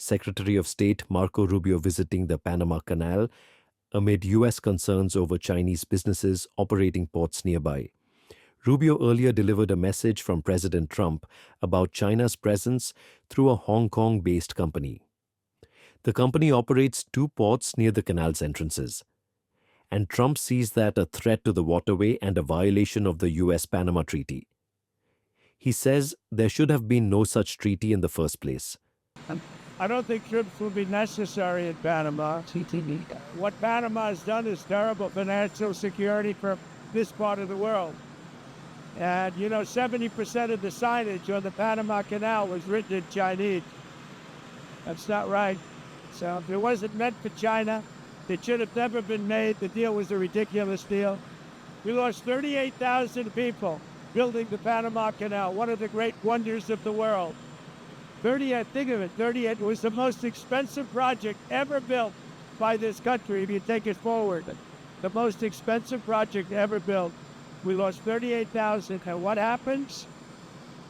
Secretary of State Marco Rubio visiting the Panama Canal amid U.S. concerns over Chinese businesses operating ports nearby. Rubio earlier delivered a message from President Trump about China's presence through a Hong Kong-based company. The company operates 2 ports near the canal's entrances, and Trump sees that a threat to the waterway and a violation of the U.S.-Panama Treaty. He says there should have been no such treaty in the first place. I don't think troops will be necessary in Panama. What Panama has done is terrible financial security for this part of the world. And, 70% of the signage on the Panama Canal was written in Chinese. That's not right. So if it wasn't meant for China, it should have never been made. The deal was a ridiculous deal. We lost 38,000 people building the Panama Canal, one of the great wonders of the world. Think of it, 38 was the most expensive project ever built by this country, if you take it forward. The most expensive project ever built. We lost 38,000, and what happens?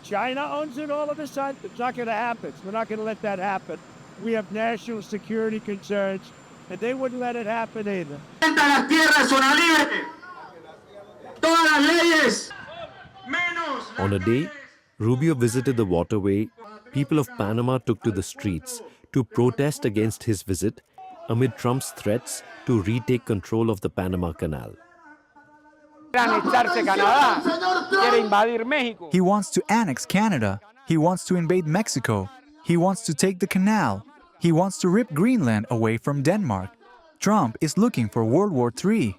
China owns it all of a sudden? It's not going to happen. We're not going to let that happen. We have national security concerns, and they wouldn't let it happen either. On a day, Rubio visited the waterway. People of Panama took to the streets to protest against his visit amid Trump's threats to retake control of the Panama Canal. He wants to annex Canada. He wants to invade Mexico. He wants to take the canal. He wants to rip Greenland away from Denmark. Trump is looking for World War III.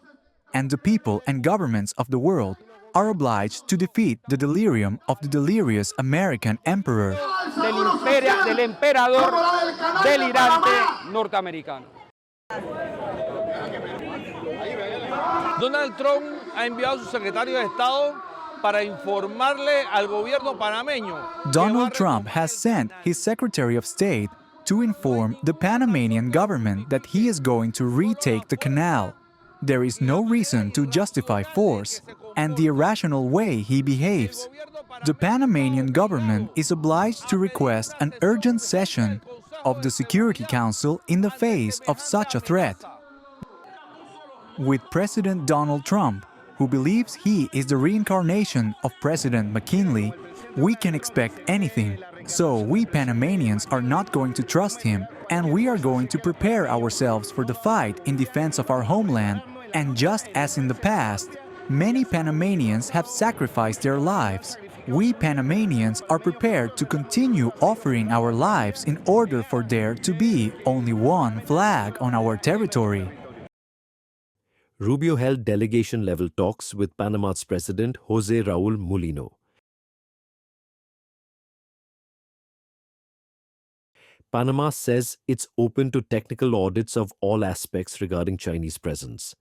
And the people and governments of the world are obliged to defeat the delirium of the delirious American emperor. Del emperador delirante norteamericano. Donald Trump ha enviado a su secretario de Estado para informarle al gobierno panameño. Donald Trump has sent his Secretary of State to inform the Panamanian government that he is going to retake the canal. There is no reason to justify force and the irrational way he behaves. The Panamanian government is obliged to request an urgent session of the Security Council in the face of such a threat. With President Donald Trump, who believes he is the reincarnation of President McKinley, we can expect anything. So we Panamanians are not going to trust him, and we are going to prepare ourselves for the fight in defense of our homeland. And just as in the past, many Panamanians have sacrificed their lives. We Panamanians are prepared to continue offering our lives in order for there to be only one flag on our territory. Rubio held delegation-level talks with Panama's President Jose Raul Mulino. Panama says it's open to technical audits of all aspects regarding Chinese presence.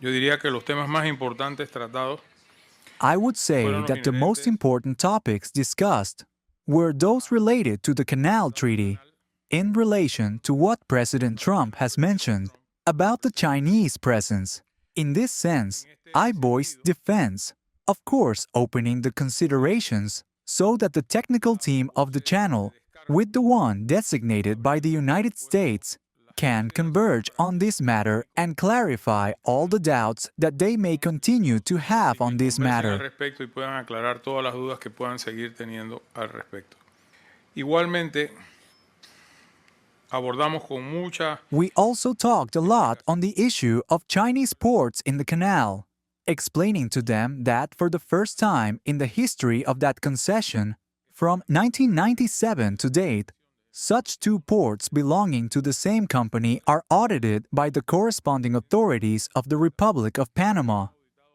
Yo diría que los temas más importantes tratados I would say that the most important topics discussed were those related to the Canal Treaty in relation to what President Trump has mentioned about the Chinese presence. In this sense, I voiced defense, of course opening the considerations so that the technical team of the channel, with the one designated by the United States, can converge on this matter and clarify all the doubts that they may continue to have on this matter. We also talked a lot on the issue of Chinese ports in the canal, explaining to them that for the first time in the history of that concession, from 1997 to date, such 2 ports belonging to the same company are audited by the corresponding authorities of the Republic of Panama,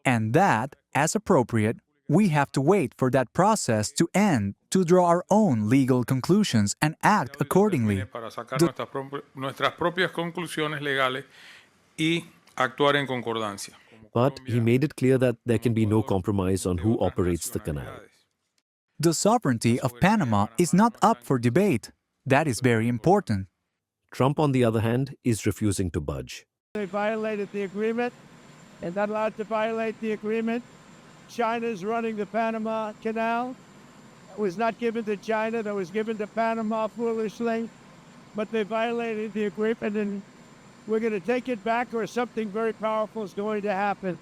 and that, as appropriate, we have to wait for that process to end to draw our own legal conclusions and act accordingly. But he made it clear that there can be no compromise on who operates the canal. The sovereignty of Panama is not up for debate. That is very important. Trump, on the other hand, is refusing to budge. They violated the agreement and not allowed to violate the agreement. China's running the Panama Canal. was not given to China, that was given to Panama foolishly, but they violated the agreement, and we're going to take it back or something very powerful is going to happen.